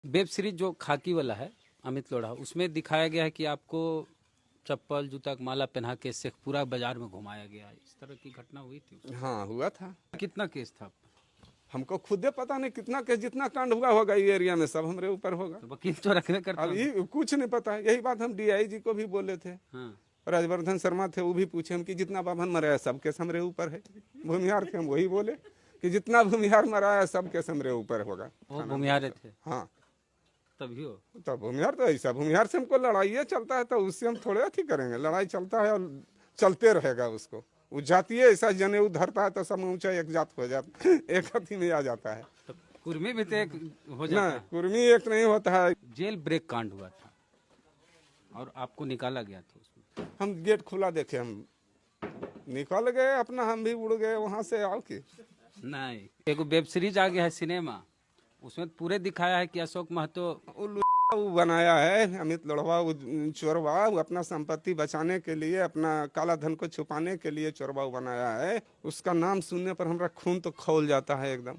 Web series जो खाकी वाला है अमित लोढ़ा, उसमें दिखाया गया है कि आपको चप्पल जूता माला पहना के शेखपुरा बाजार में घुमाया गया है। इस तरह की घटना हुई थी उसमें? हाँ हुआ था। कितना केस था? हमको खुदे पता नहीं कितना केस, जितना कांड हुआ होगा ये एरिया में सब हमरे ऊपर होगा। तो वकील तो रखने करता अब ये कुछ नहीं पता है। यही बात हम डीआईजी को भी बोले थे। हाँ। राजवर्धन शर्मा थे, वो भी पूछे हम कि जितना बाभन मरा है सब केस हमरे ऊपर है। भूमिहार थे, हम वही बोले कि जितना भूमिहार मरा है सब केस हमरे ऊपर होगा। वो भूमिहार थे? हाँ तभी हो। तो भूमिहार तो ऐसा, भूमिहार से हमको लड़ाई चलता है तो उससे हम थोड़े अथी करेंगे। लड़ाई चलता है और चलते रहेगा उसको। वो जातीय ऐसा जनेऊ धरता है तो सब ऊंचा एक जात हो जाता, एक अथी में आ जाता है। तो कुर्मी भी तो एक हो ना जाता है। कुर्मी एक नहीं होता है। जेल ब्रेक कांड हुआ था और आपको निकाला गया था उसमें। हम गेट खुला देखे, हम निकल गए अपना, हम भी उड़ गए वहां से। आओ की नहीं, एक वेब सीरीज आ गया है सिनेमा, उसमें पूरे दिखाया है कि अशोक महतो वो बनाया है अमित लोढ़वा, वो चोरवा, वो अपना संपत्ति बचाने के लिए, अपना काला धन को छुपाने के लिए चोरवा बनाया है। उसका नाम सुनने पर हमारा खून तो खौल जाता है एकदम।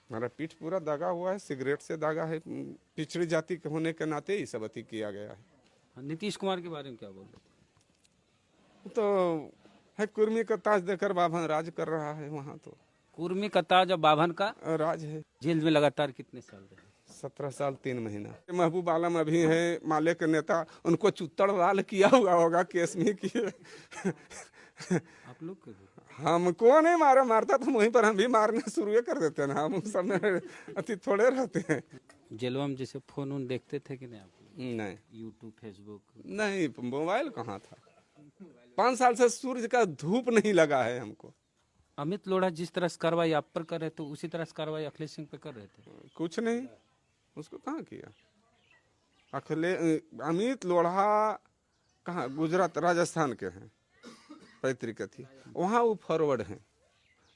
हमारा पीठ पूरा दागा हुआ है, सिगरेट से दागा है। पिछड़ी जाति के होने के नाते ही सब अति किया गया है। नीतीश कुमार के बारे में क्या बोल रहे थे? तो है कुर्मी का ताज देकर बाभन राज कर रहा है वहाँ। तो कुर्मी का ताज और बाभन का राज है। जेल में लगातार कितने साल रहे? 17 साल 3 महीना। महबूब आलम अभी है माले के नेता, उनको चुत्तड़ लाल किया हुआ होगा केस में किए। आप लोग के भी? हमको नहीं मारा, मारता तो वहीं पर हम भी मारने शुरू कर देते हैं ना। हम उस समय अति थोड़े रहते हैं। जेलवा में जैसे फोन उन देखते थे कि नहीं आप? नहीं, यूट्यूब फेसबुक? नहीं मोबाइल कहाँ था। 5 साल से सूर्य का धूप नहीं लगा है हमको। अमित लोढ़ा जिस तरह से कार्रवाई आप पर कर रहे थे उसी तरह से कार्रवाई अखिलेश सिंह पे कर रहे थे? कुछ नहीं, उसको कहाँ किया। अमित लोढ़ा कहाँ, गुजरात राजस्थान के हैं, पैतृक थी वहाँ। वो फॉरवर्ड हैं,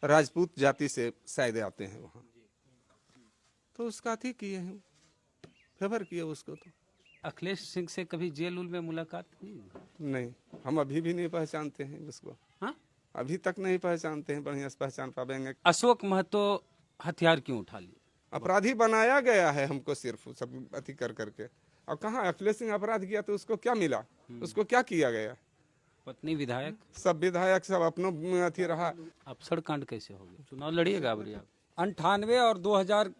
राजपूत जाति से शायद आते हैं वहाँ। तो उसका थी किए हैं, फेवर किए उसको। तो अखिलेश सिंह से कभी जेल उल में मुलाकात हुई? नहीं, हम अभी भी नहीं पहचानते हैं उसको। हाँ? अभी तक नहीं पहचानते हैं, बढ़िया से पहचान पाएंगे। अशोक महतो हथियार क्यों उठा लिए? अपराधी बनाया गया है हमको सिर्फ सब अति कर करके। और कहाँ अखिलेश सिंह अपराध किया तो उसको क्या मिला, उसको क्या किया गया। पत्नी विधायक, सब विधायक सब अपनों अथी रहा। अफसर कांड कैसे हो गया? चुनाव लड़िएगा अब आप? 98 और 2000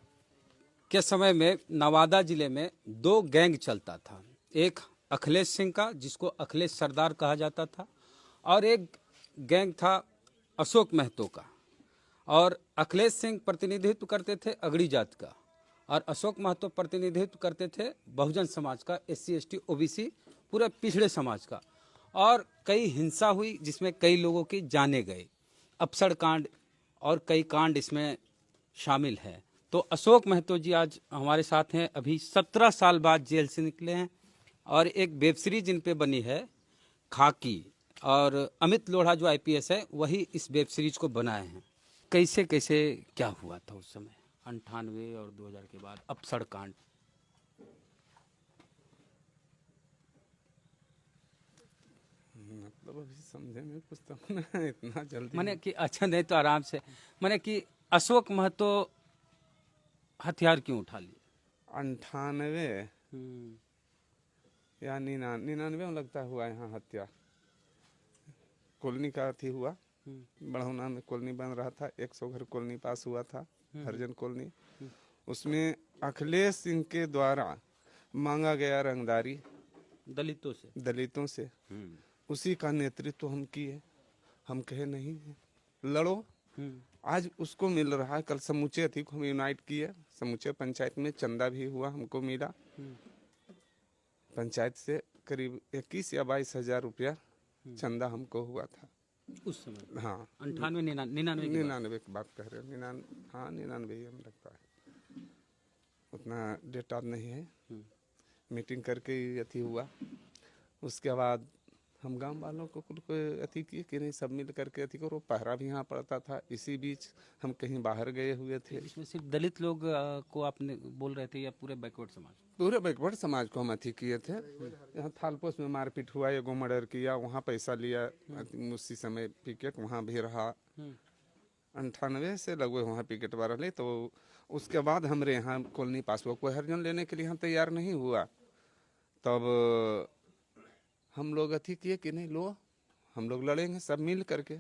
के समय में नवादा जिले में 2 गैंग चलता था। एक अखिलेश सिंह का, जिसको अखिलेश सरदार कहा जाता था, और एक गैंग था अशोक महतो का। और अखिलेश सिंह प्रतिनिधित्व करते थे अगड़ी जात का और अशोक महतो प्रतिनिधित्व करते थे बहुजन समाज का, SC ST OBC पूरे पिछड़े समाज का। और कई हिंसा हुई जिसमें कई लोगों की जाने गए। अफसर कांड और कई कांड इसमें शामिल है। तो अशोक महतो जी आज हमारे साथ हैं, अभी 17 साल बाद जेल से निकले हैं। और एक वेब सीरीज इन पे बनी है खाकी, और अमित लोढ़ा जो IPS है वही इस वेब सीरीज को बनाए हैं। कैसे कैसे क्या हुआ था उस समय 98 और 2000 के बाद अफसर कांड? मतलब अभी समझे में कुछ तो ना, इतना जल्दी मैंने कि अच्छा नहीं तो आराम से, मैंने कि अशोक महतो हथियार क्यों उठा लिए? 98 या 99 में लगता हुआ यहाँ हत्या। कॉलोनी का अथी हुआ, बढ़ौना में कॉलोनी बन रहा था, 100 घर कॉलोनी पास हुआ था, हरिजन कॉलोनी। उसमें अखिलेश सिंह के द्वारा मांगा गया रंगदारी दलितों से। उसी का नेतृत्व हम किए। हम कहे नहीं लड़ो, आज उसको मिल रहा है। कल समूचे अथी को हम यूनाइट किए, समूचे पंचायत में चंदा भी हुआ, हमको मिला। पंचायत से करीब 21 या 22 हजार रुपया चंदा हमको हुआ था उस समय। हाँ 98 99 की बात कह रहे हैं। हाँ 99 ही हमें लगता है, उतना डेटा नहीं है। मीटिंग करके ही अथी हुआ। उसके बाद हम गांव वालों को कुल को अथी किए कि नहीं सब मिल करके अथी करो। पहरा भी यहाँ पड़ता था। इसी बीच हम कहीं बाहर गए हुए थे। इसमें सिर्फ दलित लोग को आपने बोल रहे थे या पूरे बैकवर्ड समाज? पूरे बैकवर्ड समाज को हम अथी किए थे। यहाँ थालपोस में मारपीट हुआ, एगो मर्डर किया, वहाँ पैसा लिया। उसी समय पिकेट वहाँ भी रहा। 98 से लगभग वहाँ पिकेट रहे तो उसके बाद हमारे यहाँ कॉलोनी पास हुआ, कोई हरिजन लेने के लिए यहाँ तैयार नहीं हुआ। तब हम लोग अथी किए कि नहीं लो हम लोग लड़ेंगे सब मिल करके।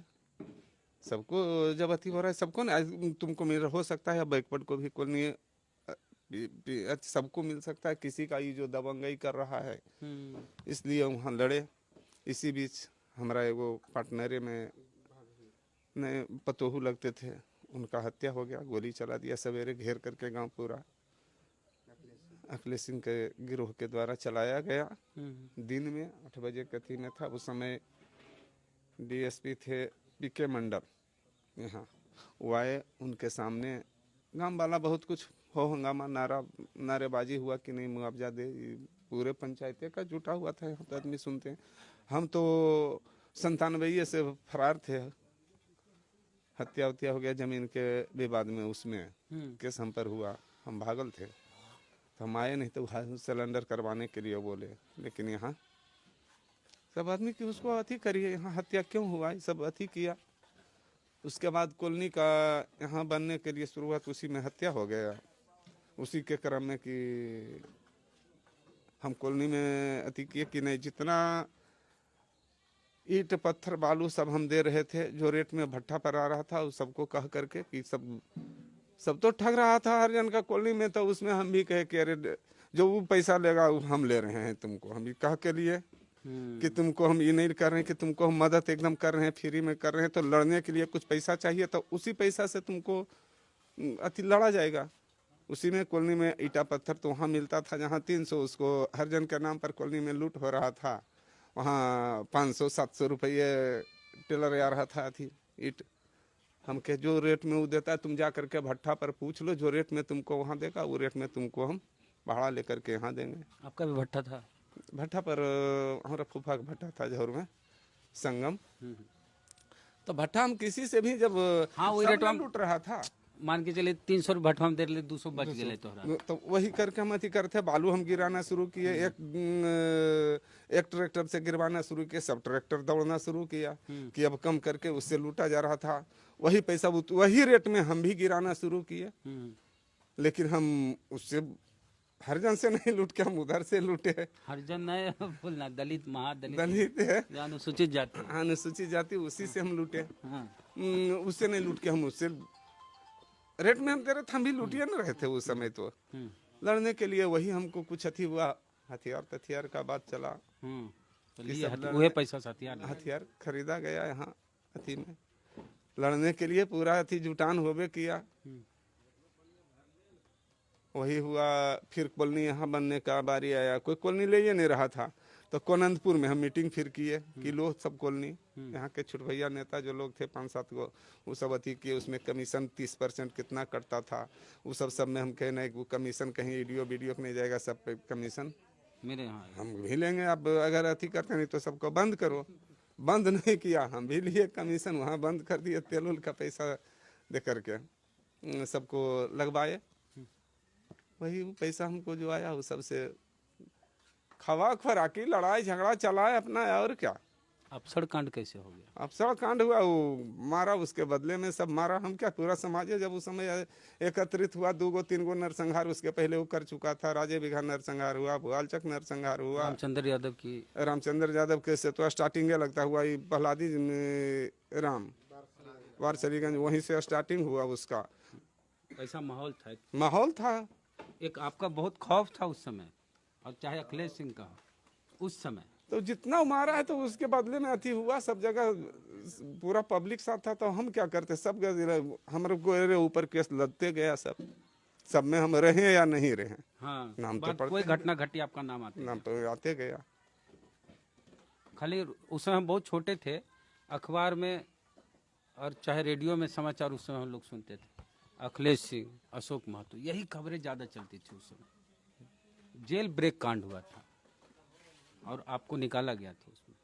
सबको जब अथी हो रहा है सबको ना, तुमको मिल हो सकता है बैकवर्ड को भी कॉलोनी सबको मिल सकता है, किसी का ये जो दबंगई कर रहा है इसलिए वहाँ लड़े। इसी बीच हमारा एगो पार्टनरे में नए पतोहू लगते थे, उनका हत्या हो गया, गोली चला दिया सवेरे घेर करके गांव पूरा। अखिलेश सिंह के गिरोह के द्वारा चलाया गया। दिन में 8 बजे कथी में था, उस समय डीएसपी थे पीके मंडल यहाँ, वो आए, उनके सामने गांव वाला बहुत कुछ हो हंगामा, नारेबाजी हुआ कि नहीं मुआवजा दे, पूरे पंचायते का जुटा हुआ था, यहाँ तो आदमी सुनते हैं। हम तो 97 से फरार थे, हत्या उत्या हो गया जमीन के विवाद में, उसमें केस हम पर हुआ, हम भागल थे, तो हम आए नहीं तो सिलेंडर करवाने के लिए बोले। लेकिन यहाँ सब आदमी की उसको अथी करिए, यहाँ हत्या क्यों हुआ, सब अथी किया। उसके बाद कॉलोनी का यहाँ बनने के लिए शुरुआत, उसी में हत्या हो गया। उसी के क्रम में कि हम कॉलोनी में अथी किए कि नहीं, जितना ईंट पत्थर बालू सब हम दे रहे थे, जो रेट में भट्ठा पर आ रहा था, उस सबको कह करके कि सब तो ठग रहा था हर जन का कॉलोनी में, तो उसमें हम भी कहे कि अरे जो वो पैसा लेगा वो हम ले रहे हैं तुमको, हम भी कह के लिए कि तुमको हम ये नहीं कर रहे हैं कि तुमको हम मदद एकदम कर रहे हैं, फ्री में कर रहे हैं, तो लड़ने के लिए कुछ पैसा चाहिए, तो उसी पैसा से तुमको अति लड़ा जाएगा। उसी में कॉलोनी में ईटा पत्थर तो वहाँ मिलता था जहाँ 300, उसको हर जन के नाम पर कॉलोनी में लूट हो रहा था, वहाँ 500-700 रुपये टेलर आ रहा था थी ईट। हम कहे जो रेट में वो देता है तुम जा करके भट्ठा पर पूछ लो, जो रेट में तुमको वहाँ देगा वो रेट में तुमको हम भाड़ा लेकर के यहाँ देंगे। आपका भी भट्ठा था? भट्ठा पर हमारा फूफा का भट्ठा था जहर में संगम। तो भट्ठा हम किसी से भी जब हाँ वही रेट लूट रहा था, मान के चले 300 भट्ठा हम दे रहे, 200 बच गए तो वही करके हम अथी करते, बालू हम गिराना शुरू किए, एक ट्रैक्टर से गिरवाना शुरू किए, सब ट्रैक्टर दौड़ना शुरू किया कि अब कम करके उससे लूटा जा रहा था। वही पैसा वही रेट में हम भी गिराना शुरू किए, लेकिन हम उससे हरिजन से नहीं लूट के हम उधर से लूटे। हरिजन नहीं बोलना, दलित महादलित दलित है, अनुसूचित जाति, अनुसूचित जाति, उसी से हम लूटे। हाँ। उससे नहीं लूट के हम उससे रेट में हम दे रहे थे, हम भी लूटिए न रहे थे उस समय। तो लड़ने के लिए वही हमको कुछ अथी हुआ, हथियार का बात चला, तो वही पैसा से हथियार खरीदा गया यहाँ अथी में लड़ने के लिए, पूरा अथी जुटान होबे किया। वही हुआ, फिर कॉलोनी यहाँ बनने का बारी आया, कोई कॉलोनी ले ही नहीं रहा था, तो कोनंदपुर में हम मीटिंग फिर किए कि लो सब कॉलोनी, यहाँ के छुटभैया नेता जो लोग थे 5-7 गो, वो सब अथी किए। उसमें कमीशन 30% कितना कटता था, वो सब में हम कहे नहीं वो कमीशन कहीं वीडियो को नहीं जाएगा, सब पे कमीशन मेरे यहाँ हम भी लेंगे। अब अगर अथी करते नहीं तो सबको बंद करो, बंद नहीं किया, हम भी लिए कमीशन, वहाँ बंद कर दिए, तेल उल का पैसा दे करके सबको लगवाए। वही पैसा हमको जो आया वो सबसे खवा खराकी लड़ाई झगड़ा चलाए अपना, और क्या। अफसर कांड कैसे हो गया? अफसर कांड हुआ, वो मारा, उसके बदले में सब मारा। हम क्या, पूरा समाज जब उस समय एकत्रित हुआ, 2-3 गो नरसंहार उसके पहले वो कर चुका था। राजे बिघा नरसंहार हुआ, भुआलचक नरसंहार हुआ, रामचंद्र यादव के से तो स्टार्टिंग लगता हुआ, प्रहलादी राम वारसलीगंज, वहीं से स्टार्टिंग हुआ उसका। ऐसा माहौल था। एक आपका बहुत खौफ था उस समय, और चाहे अखिलेश सिंह का उस समय, तो जितना मारा है तो उसके बदले में अति हुआ, सब जगह पूरा पब्लिक साथ था। तो हम क्या करते, सब हमारे ऊपर केस लदते गया, सब में हम रहे या नहीं रहे, हाँ, नाम तो कोई घटना घटी आपका नाम तो आते गया। खाली उस समय हम बहुत छोटे थे, अखबार में और चाहे रेडियो में समाचार उस समय हम लोग सुनते थे, अखिलेश सिंह, अशोक महतो, यही खबरें ज्यादा चलती थी उस समय। जेल ब्रेक कांड हुआ था और आपको निकाला गया था उसमें,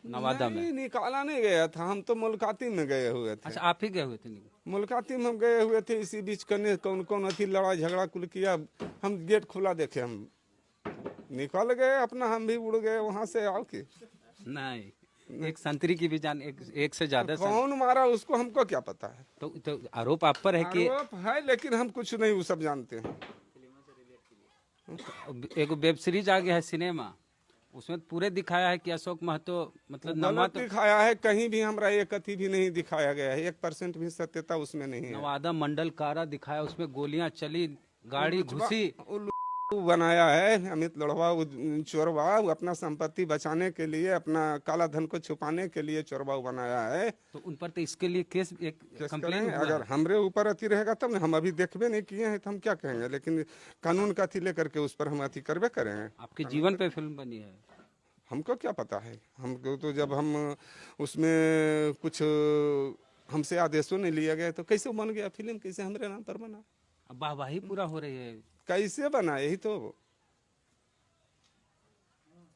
नवादा में। निकाला नहीं गया था, हम तो मुलाकाती में गए हुए थे। अच्छा, आप ही गए हुए थे? मुलाकाती में हम गए हुए थे। इसी बीच कने कौन कौन अथी लड़ा झगड़ा कुल किया, हम गेट खुला देखे, हम निकल गए अपना, हम भी उड़ गए वहां से। आओ कि नहीं, एक संतरी की भी जान एक से ज्यादा कौन मारा उसको हमको क्या पता है। तो आरोप आप पर है कि आरोप है लेकिन हम कुछ नहीं वो सब जानते हैं। एक वेब सीरीज आ गया है सिनेमा, उसमें पूरे दिखाया है कि अशोक महतो मतलब नवा गलत दिखाया है, कहीं भी हमरा एक अति भी नहीं दिखाया गया है, 1% भी सत्यता उसमें नहीं है। नवादा मंडल कारा दिखाया, उसमें गोलियां चली, गाड़ी घुसी। वो बनाया है अमित लोढ़वा, वो चोरवा, वो अपना संपत्ति बचाने के लिए, अपना काला धन को छुपाने के लिए चोरवा बनाया है। तो उन पर तो इसके लिए केस एक कंप्लेन हुआ अगर है। हमरे ऊपर अति रहेगा तब हम अभी देखबे नहीं किए हैं तो हम क्या कहेंगे, लेकिन कानून का अति लेकर के उस पर हम अति करबे करेंगे। आपके जीवन पे फिल्म बनी है। हमको क्या पता है, हमको तो जब हम उसमें कुछ हमसे आदेशों नहीं लिया गया तो कैसे बन गया फिल्म, कैसे हमरे नाम पर बना, अब वाहवाही पूरा हो रही है। कैसे बना, यही तो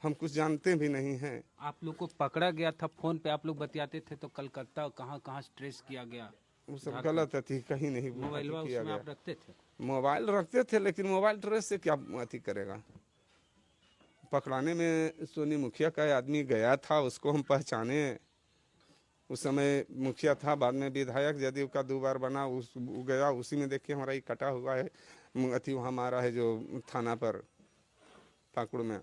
हम कुछ जानते भी नहीं हैं। आप लोग को पकड़ा गया था, फोन पे आप लोग बतियाते थे तो कलकत्ता कहाँ कहाँ ट्रेस किया गया। वो सब गलत अति कहीं नहीं मोबाइल किया उसमें गया। आप रखते थे? मोबाइल रखते थे लेकिन मोबाइल ट्रेस से क्या अति करेगा। पकड़ाने में सोनी मुखिया का आदमी गया था, उसको हम पहचाने। उस समय मुखिया था, बाद में विधायक जदयू का 2 बार बना, उस गया, उसी में देखिए हमारा ये कटा हुआ है अति वहाँ मारा है जो थाना पर पाकुड़ में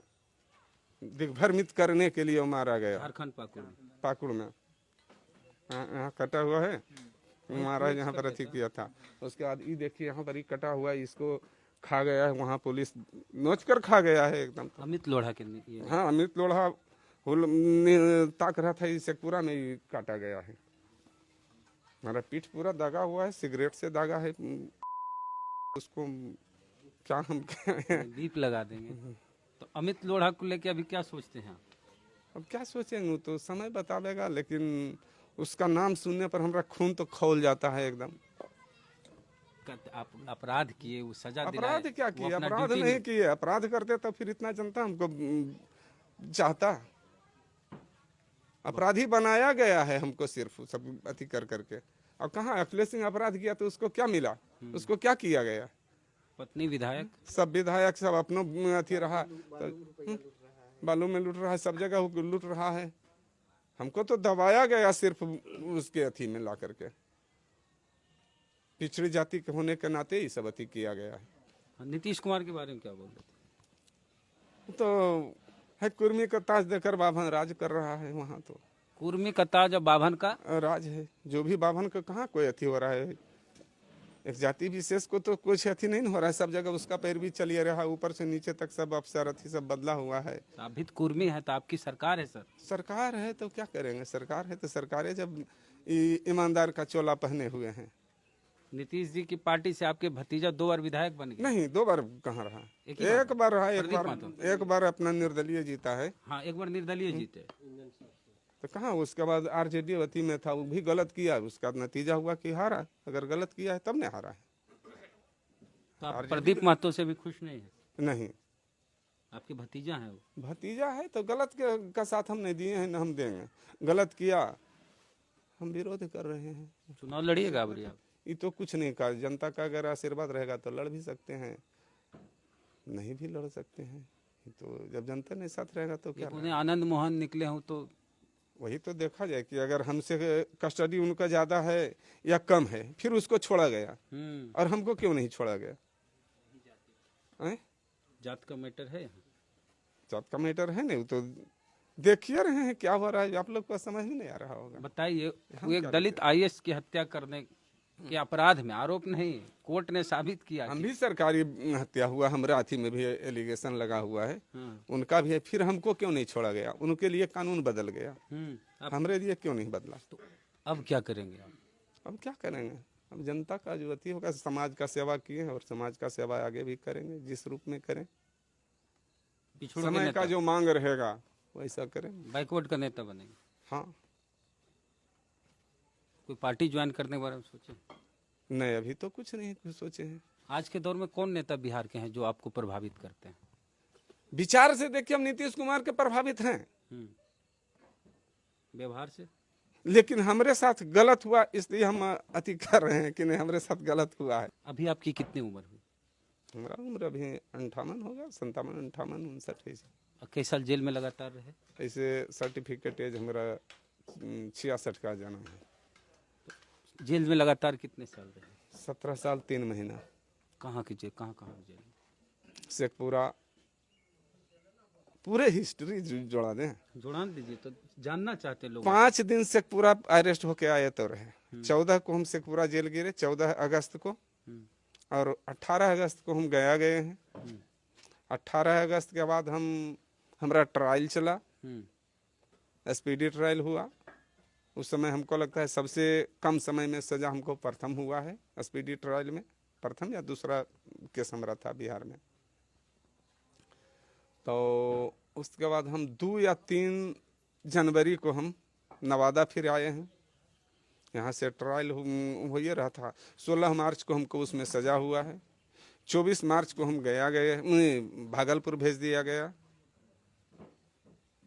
दिग्भ्रमित करने के लिए वो मारा गया। झारखंड पाकुड़ में यहाँ कटा हुआ है, मारा है जहाँ पर अति किया था। उसके बाद ये देखिए यहाँ पर ही कटा हुआ है, इसको खा गया है, वहाँ पुलिस नोच कर खा गया है एकदम। अमित लोढ़ा के हाँ, अमित लोढ़ा ताक रहा था, इसे पूरा में ही काटा गया है। हमारा पीठ पूरा दागा हुआ है, सिगरेट से दागा है। उसको क्या हम बीप लगा देंगे। तो अमित लोढ़ा को लेके अभी क्या सोचते हैं? अब क्या सोचेंगे तो समय बतावेगा, लेकिन उसका नाम सुनने पर हमारा खून तो खौल जाता है एकदम। आप अपराध किए, वो सजा अपराध क्या किए, अपराध नहीं किए। अपराध करते तो फिर इतना जनता हमको चाहता। अपराधी बनाया गया है हमको सिर्फ सब अति कर करके। और कहाँ अखिलेश सिंह अपराध किया तो उसको क्या मिला, उसको क्या किया गया। पत्नी विधायक, सब विधायक सब अपनों अति रहा, तो बालू में लूट रहा है, सब जगह वो लूट रहा है। हमको तो दबाया गया सिर्फ उसके अथी में ला करके। पिछड़ी जाति के होने के नाते ही सब अति किया गया है। नीतीश कुमार के बारे में क्या बोल रहे थे? तो है कुर्मी का ताज देकर बाभन राज कर रहा है वहाँ। तो कुर्मी का ताज और बाभन का राज है, जो भी बाभन का कहाँ कोई अति हो रहा है। एक जाति विशेष को तो कुछ अति नहीं हो रहा है, सब जगह उसका पैर भी चलिए रहा, ऊपर से नीचे तक सब अफसर अति सब बदला हुआ है। आप भी तो कुर्मी है, तो आपकी सरकार है सर। सरकार है तो क्या करेंगे, सरकार है तो सरकार है, जब ईमानदार का चोला पहने हुए हैं। नीतीश जी की पार्टी से आपके भतीजा 2 बार विधायक बन गए। नहीं, 2 बार कहाँ रहा, एक बार रहा। एक बार अपना निर्दलीय जीता है। हाँ, एक बार निर्दलीय जीते। तो कहाँ, उसके बाद आरजेडी वती में था, वो भी गलत किया, उसका नतीजा हुआ कि हारा। अगर गलत किया है तब ने हारा है। तो आप प्रदीप महतो से भी खुश नहीं है? नहीं, आपके भतीजा है वो। भतीजा है तो गलत का साथ हम नहीं दिए हैं, न हम देंगे। गलत किया हम विरोध कर रहे हैं। चुनाव लड़िएगा अब आप? ये तो कुछ नहीं कहा, जनता का अगर आशीर्वाद रहेगा तो लड़ भी सकते हैं, नहीं भी लड़ सकते हैं। तो जब जनता ने साथ रहेगा तो क्या। उन्हें आनंद मोहन निकले हूँ तो वही तो देखा जाए कि अगर हमसे कस्टडी उनका ज्यादा है या कम है, फिर उसको छोड़ा गया और हमको क्यों नहीं छोड़ा गया। जात का मैटर है, जात का मैटर है नहीं, तो देखिए रहे हैं क्या हो रहा है, आप लोग को समझ में नहीं आ रहा होगा। बताइए, वो एक दलित आईएएस की हत्या करने के अपराध में, आरोप नहीं, कोर्ट ने साबित किया। हम भी सरकारी हत्या हुआ, हमारे हाथी में भी एलिगेशन लगा हुआ है, उनका भी है, फिर हमको क्यों नहीं छोड़ा गया। उनके लिए कानून बदल गया, हमारे लिए क्यों नहीं बदला। तो अब क्या करेंगे आप? अब क्या करेंगे, अब जनता का जो अति होगा, समाज का सेवा किए और समाज का सेवा आगे भी करेंगे, जिस रूप में करें। समय का जो मांग रहेगा वैसा करें। बैकवर्ड का नेता बनेंगे? हाँ। कोई पार्टी ज्वाइन करने के बारे में सोचे? नहीं, अभी तो कुछ नहीं कुछ सोचे हैं। आज के दौर में कौन नेता बिहार के हैं जो आपको प्रभावित करते हैं? विचार से देखिए, हम नीतीश कुमार के प्रभावित हैं। व्यवहार से? लेकिन हमारे साथ गलत हुआ, इसलिए हम अति कर रहे हैं कि नहीं, हमारे साथ गलत हुआ है। अभी आपकी कितनी उम्र हुई? हमारा उम्र अभी 58 होगा, 57, 58, 59 ऐसे। और कई साल जेल में लगातार रहे? ऐसे सर्टिफिकेट एज हमारा 66 का जन्म है। जेल में लगातार कितने साल रहे? 17 साल 3 महीना। कहाँ की जेल, कहाँ कहाँ जेल? शेखपुरा, पूरे हिस्ट्री जोड़ा दें। जुड़ा दीजिए तो जानना चाहते लोग। 5 दिन शेखपुरा अरेस्ट होके आए तो रहे। 14 को हम शेखपुरा जेल गिरे, 14 अगस्त को, और 18 अगस्त को हम गया गए हैं। 18 अगस्त के बाद हमारा ट्रायल चला, स्पीडी ट्रायल हुआ। उस समय हमको लगता है सबसे कम समय में सजा हमको प्रथम हुआ है स्पीडी ट्रायल में, प्रथम या दूसरा केस हमारा था बिहार में। तो उसके बाद हम 2 या 3 जनवरी को हम नवादा फिर आए हैं। यहाँ से ट्रायल हो ही रहा था। 16 मार्च को हमको उसमें सजा हुआ है। 24 मार्च को हम भागलपुर भेज दिया गया।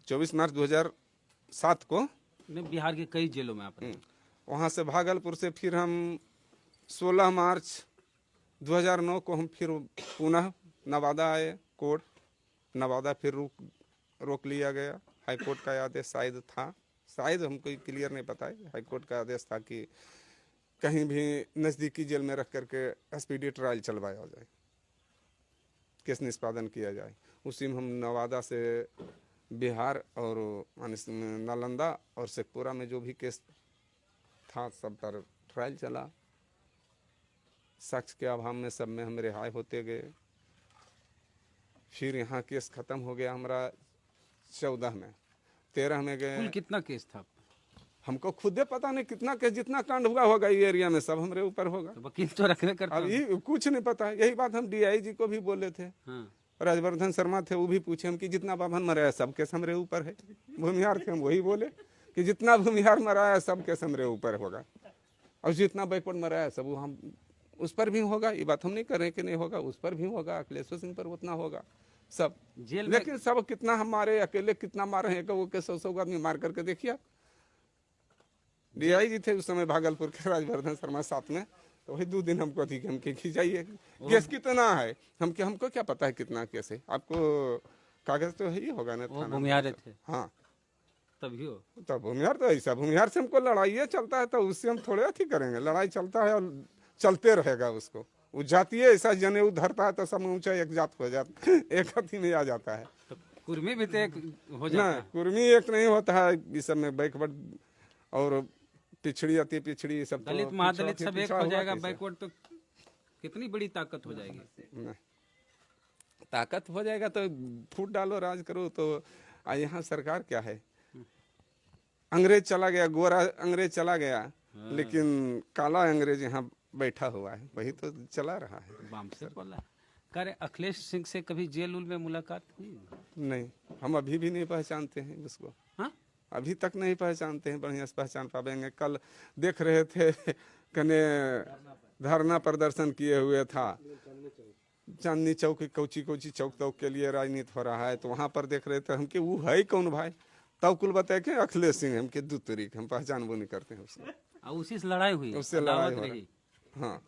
24 मार्च 2007 को बिहार के कई जेलों में आप रहे। वहाँ से भागलपुर से फिर हम 16 मार्च 2009 को हम फिर पुनः नवादा आए कोर्ट। नवादा फिर रोक लिया गया। हाई कोर्ट का आदेश शायद था, शायद हमको क्लियर नहीं पता है। हाई कोर्ट का आदेश था कि कहीं भी नज़दीकी जेल में रख करके स्पीडी ट्रायल चलवाया जाए, केस निष्पादन किया जाए। उसी में हम नवादा से बिहार और नालंदा और शेखपुरा में जो भी केस था सब पर ट्रायल चला। साक्ष्य के अभाव में सब में हम रिहाई होते गए। फिर यहाँ केस खत्म हो गया हमारा 14 में। 13 में गए। कुल कितना केस था? हमको खुदे पता नहीं कितना केस, जितना कांड हुआ होगा ये एरिया में सब हमारे ऊपर होगा। तो वकील तो रखने करता अब ये कुछ नहीं पता है। यही बात हम DIG को भी बोले थे। राजवर्धन शर्मा थे, वो भी पूछे हम कि जितना बाभन मरा है सब केस हमरे ऊपर है। भूमिहार थे, हम वही बोले कि जितना भूमिहार मरा है सब केस हमरे ऊपर होगा, और जितना बैकवर्ड मरा है सब हम उस पर भी होगा। ये बात हम नहीं कर रहे कि नहीं होगा, उस पर भी होगा। अखिलेश्वर सिंह पर उतना होगा सब जेल। लेकिन सब कितना हम मारे, अकेले कितना मारे हैं, वो के 100 आदमी मार करके देखिए। DIG थे उस समय भागलपुर के, राजवर्धन शर्मा साथ में। तो वही 2 दिन हमको अधिक हम खिंचाइए केस कितना है, हमको क्या पता है कितना केस है। आपको कागज तो है ही होगा ना। भूमिहार थे। हाँ तभी हो। तब भूमिहार तो ऐसा, भूमिहार से हमको लड़ाई चलता है तो उससे हम थोड़े अथी करेंगे। लड़ाई चलता है और चलते रहेगा उसको। वो जातीय ऐसा जनेऊ धरता है तो सब ऊंचा एक जात हो जाता, एक अथी में आ जाता है। तो कुर्मी भी तो एक हो जाता है। कुर्मी एक नहीं होता है इस सब में। बैकवर्ड और पिछड़ी, अति पिछड़ी सब, दलित महादलित सब एक हो जाएगा। बैकवर्ड तो कितनी बड़ी ताकत हो जाएगी। ताकत हो जाएगा तो फूट डालो, राज करो। तो यहाँ सरकार क्या है, अंग्रेज चला गया, गोरा अंग्रेज चला गया, लेकिन काला अंग्रेज यहाँ बैठा हुआ है, वही तो चला रहा है। बाम से बोला करे। अखिलेश सिंह से कभी जेल उल में मुलाकात हुई? नहीं, हम अभी भी नहीं पहचानते हैं उसको। हाँ, अभी तक नहीं पहचानते हैं। बढ़िया से पहचान पाएंगे। कल देख रहे थे कने धरना प्रदर्शन किए हुए था चांदनी चौक, कोची चौक तौक के लिए राजनीति हो रहा है। तो वहाँ पर देख रहे थे हम कि वो है कौन भाई, तब कुल बताए कि अखिलेश सिंह। हम के 2 तरीक हम पहचान वो नहीं करते हैं उसको। उसी से लड़ाई हुई, उससे लड़ाई हुई। हाँ,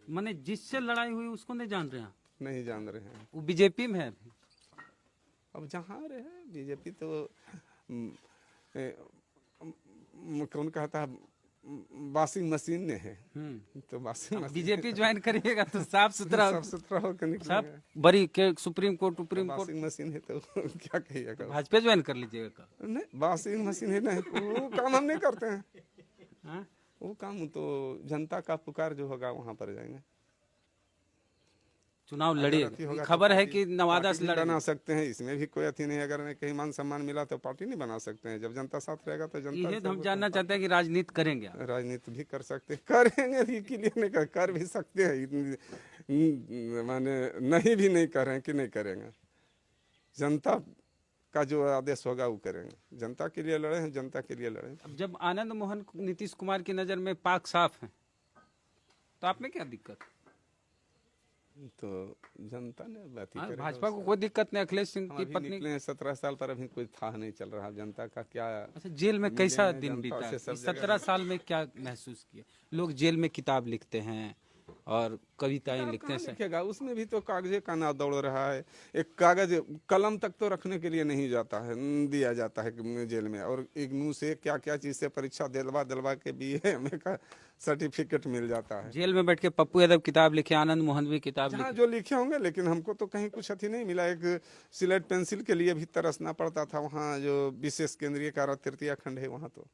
माने जिससे लड़ाई हुई उसको नहीं जान रहे हैं? नहीं जान रहे हैं। वो बीजेपी में है अभी। अब जहाँ रहे बीजेपी तो कौन कहता है वॉशिंग मशीन ने है। तो वॉशिंग मशीन बीजेपी ज्वाइन करिएगा तो साफ सुथरा होकर निकलेगा। सब बड़ी के सुप्रीम कोर्ट वॉशिंग मशीन है तो क्या कहिएगा। भाजपा ज्वाइन कर लीजिएगा। नहीं, वॉशिंग मशीन है नहीं, वो काम हम नहीं करते हैं। हाँ? वो काम तो जनता का पुकार जो होगा वहाँ पर जाएंगे। चुनाव लड़िए। खबर है कि नवादा से बना सकते हैं, इसमें भी कोई अथी नहीं। अगर कहीं मान सम्मान मिला तो पार्टी नहीं बना सकते हैं। जब जनता साथ रहेगा तो जनता। ये हम जानना चाहते हैं कि राजनीति करेंगे? राजनीति भी कर सकते हैं, करेंगे के लिए नहीं कर भी सकते हैं। माने नहीं भी नहीं कर रहे हैं कि नहीं करेंगे। जनता का जो आदेश होगा वो करेंगे। जनता के लिए लड़े हैं, जनता के लिए लड़े। अब जब आनंद मोहन नीतीश कुमार की नजर में पाक साफ है तो आप में क्या दिक्कत? तो जनता ने बात ही भाजपा को कोई दिक्कत नहीं। अखिलेश सिंह की पत्नी 17 साल पर अभी कोई था नहीं चल रहा। जनता का क्या। अच्छा, जेल में कैसा दिन बीता? 17 साल में क्या महसूस किया? लोग जेल में किताब लिखते हैं, और कविताएं लिखते कहाँ हैं। लिखेगा, उसमें भी तो कागजे का नाव दौड़ रहा है। एक कागज कलम तक तो रखने के लिए नहीं जाता है, दिया जाता है जेल में। और इग्नू से क्या क्या चीज से परीक्षा दिलवा दिलवा के BA का सर्टिफिकेट मिल जाता है। जेल में बैठ के पप्पू यादव किताब लिखे, आनंद मोहन भी किताब जहाँ लिखे। जो लिखे होंगे, लेकिन हमको तो कहीं कुछ अथी नहीं मिला। एक सिलेट पेंसिल के लिए भी तरसना पड़ता था वहाँ, जो विशेष केंद्रीय कारा तृतीय खंड है वहाँ। तो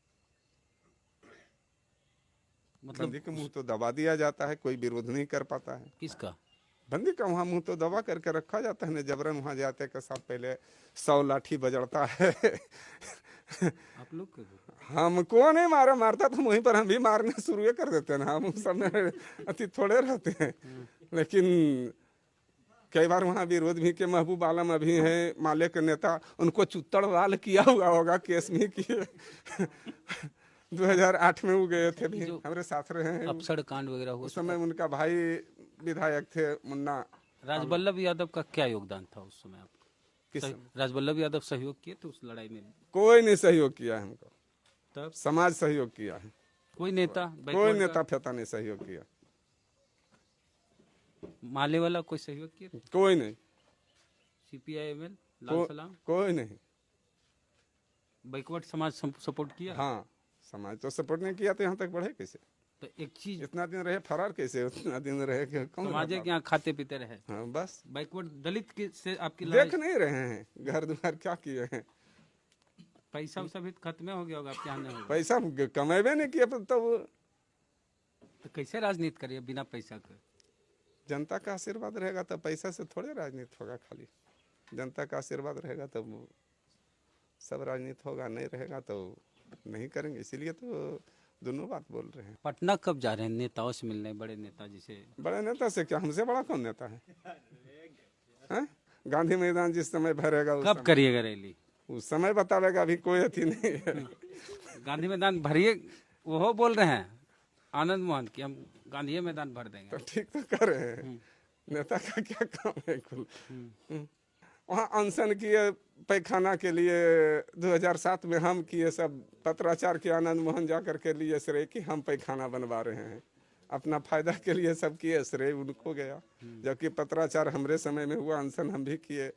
मतलब बंदी का मुंह तो दबा दिया जाता है, कोई विरोध नहीं कर पाता है। किसका? बंदी का वहाँ मुंह तो दबा करके रखा जाता है ना, जबरन वहाँ जाते के साथ पहले 100 लाठी बजड़ता है। आप लोग के हमको नहीं मारा, मारता तो वहीं पर हम भी मारने शुरू कर देते हैं ना, हम उस समय अति थोड़े रहते हैं। लेकिन कई बार वहाँ विरोध भी के महबूब आलम अभी हैं माले के नेता, उनको चुत्तड़ लाल किया हुआ होगा, केस में किए। 2008 में वो गए थे भी, हमारे साथ रहे हैं। अफसर कांड वगैरह हुआ, उस समय उनका भाई विधायक थे मुन्ना। राजवल्लभ यादव का क्या योगदान था उस समय? आप किस राजवल्लभ यादव सहयोग किए थे उस लड़ाई में? कोई नहीं सहयोग किया है हमको, तब समाज सहयोग किया है। कोई नेता कोई नेता फेता नहीं सहयोग किया, माले वाला कोई सहयोग किए? कोई नहीं। CPI-ML लाल सलाम, कोई नहीं। बैकवर्ड समाज सपोर्ट किया? हाँ, समाज तो सपोर्ट नहीं किया तो यहाँ तक बढ़े कैसे? तो एक चीज, इतना दिन रहे फरार कैसे, उतना दिन रहे कि कौन समाज के यहाँ खाते पीते रहे। हाँ बस, बैकवर्ड दलित के से आपकी देख नहीं रहे हैं घर द्वार क्या किए हैं। पैसा वैसा भी खत्म हो गया होगा आपके यहाँ? नहीं होगा पैसा कमेबे नहीं किया तब तो कैसे राजनीति करिए बिना पैसा के? जनता का आशीर्वाद रहेगा तब पैसा से थोड़े राजनीति होगा। खाली जनता का आशीर्वाद रहेगा तब सब राजनीति होगा, नहीं रहेगा तो नहीं करेंगे। इसीलिए तो दोनों बात बोल रहे हैं। पटना कब जा रहे हैं नेताओं से मिलने? बड़े नेता जिसे, बड़े नेता से क्या, हमसे बड़ा कौन नेता है? हैं? गांधी मैदान जिस समय भरेगा कब करिएगा रैली? उस समय बतावेगा, अभी कोई अथी नहीं है। गांधी मैदान भरिए, वो बोल रहे हैं आनंद मोहन की हम गांधी मैदान भर देंगे। तो ठीक तो कर रहे हैं, नेता का क्या काम है कुल। वहाँ अनशन किए पैखाना के लिए 2007 में, हम किए सब पत्राचार के, आनंद मोहन जाकर के लिए श्रेय कि हम पैखाना बनवा रहे हैं, अपना फायदा के लिए सब किए, श्रेय उनको गया। जबकि पत्राचार हमरे समय में हुआ, अनशन हम भी किए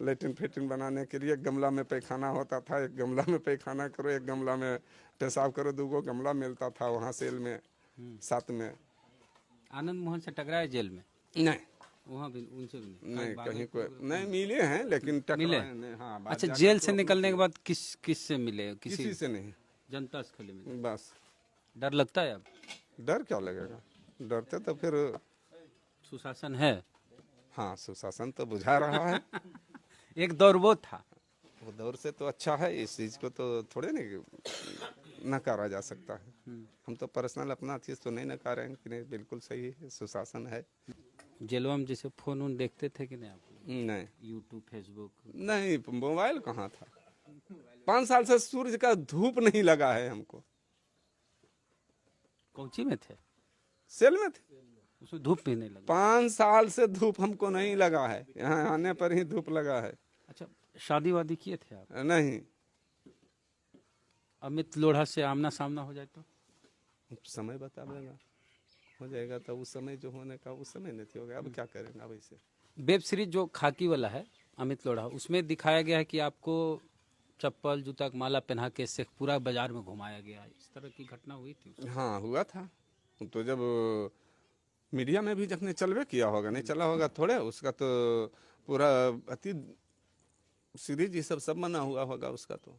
लेटिन फेटिन बनाने के लिए। गमला में पैखाना होता था, एक गमला में पैखाना करो, एक गमला में पेशाब करो, 2 गमला मिलता था वहाँ सेल में, साथ में। आनंद मोहन से टकराए जेल में? नहीं, वहाँ भी उनसे भी नहीं कहीं कोई नहीं मिले हैं, लेकिन मिले? नहीं। हाँ, अच्छा, जेल से निकलने के बाद किस से मिले? किसी से नहीं, जनता से खाली मिले? बस। डर लगता है अब? डर क्या लगेगा, डरते तो फिर। सुशासन है? हाँ, सुशासन तो बुझा रहा है। एक दौर वो था, वो दौर से तो अच्छा है, इस चीज को तो थोड़े नहीं नकारा जा सकता है। हम तो पर्सनल अपना चीज तो नहीं नकारे हैं कि नहीं, बिल्कुल सही है, सुशासन है। जेलवा में जैसे फोन उन देखते थे कि नहीं आप? नहीं, यूट्यूब फेसबुक नहीं, मोबाइल कहाँ था। 5 साल से सूरज का धूप नहीं लगा है हमको। कौची में थे? सेल में थे, उसमें धूप भी नहीं लगा? 5 साल से धूप हमको नहीं लगा है, यहाँ आने पर ही धूप लगा है। अच्छा, शादी वादी किए थे आप? नहीं, अमित लोढ़ा से आमना सामना हो जाए तो? समय बतावेगा, हो जाएगा तो उस समय जो होने का उस समय नहीं होगा। अब क्या करेंगे वैसे। वेब सीरीज जो खाकी वाला है अमित लोढ़ा, उसमें दिखाया गया है कि आपको चप्पल जूता माला पहना के शेखपुरा बाजार में घुमाया गया, इस तरह की घटना हुई थी? हाँ, हुआ था। तो जब मीडिया में भी जब चलवे किया होगा, नहीं चला होगा थोड़े, उसका तो पूरा अति सीरीज ये सब बना हुआ होगा, उसका तो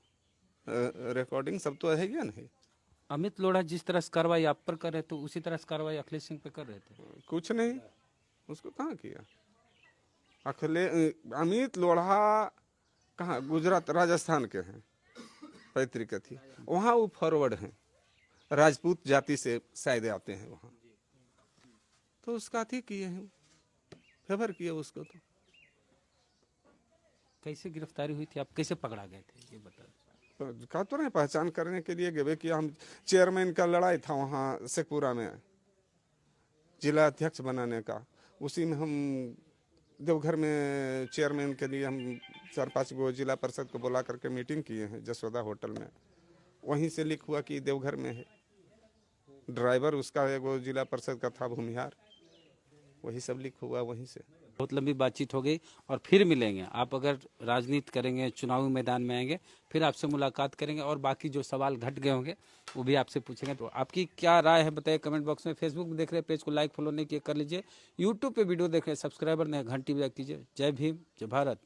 रिकॉर्डिंग सब तो है ही नहीं। अमित लोढ़ा जिस तरह से कार्रवाई आप पर कर रहे थे, उसी तरह से कार्रवाई अखिलेश सिंह पे कर रहे थे? कुछ नहीं, उसको कहाँ किया। अमित लोढ़ा कहाँ, गुजरात राजस्थान के हैं, पैतृक थी वहाँ, वो फॉरवर्ड हैं, राजपूत जाति से शायद आते हैं वहाँ। तो उसका थी किए हैं, फेवर किए उसको। तो कैसे गिरफ्तारी हुई थी, आप कैसे पकड़ा गए थे, ये बता। कहा तो नहीं, पहचान करने के लिए गए कि हम चेयरमैन का लड़ाई था वहाँ शेखपुरा में, जिला अध्यक्ष बनाने का। उसी में हम देवघर में चेयरमैन के लिए हम 4-5 गो जिला परिषद को बुला करके मीटिंग किए हैं जसोदा होटल में। वहीं से लिख हुआ कि देवघर में है। ड्राइवर उसका एगो जिला परिषद का था भूमिहार। वही सब लीक हुआ वहीं से। बहुत लंबी बातचीत हो गई और फिर मिलेंगे। आप अगर राजनीति करेंगे, चुनावी मैदान में आएंगे, फिर आपसे मुलाकात करेंगे और बाकी जो सवाल घट गए होंगे वो भी आपसे पूछेंगे। तो आपकी क्या राय है बताइए कमेंट बॉक्स में। फेसबुक में देख रहे हैं, पेज को लाइक फॉलो नहीं किए कर लीजिए। यूट्यूब पे वीडियो देख रहे हैं, सब्सक्राइबर नहीं, घंटी भी कीजिए। जय भीम, जय भारत।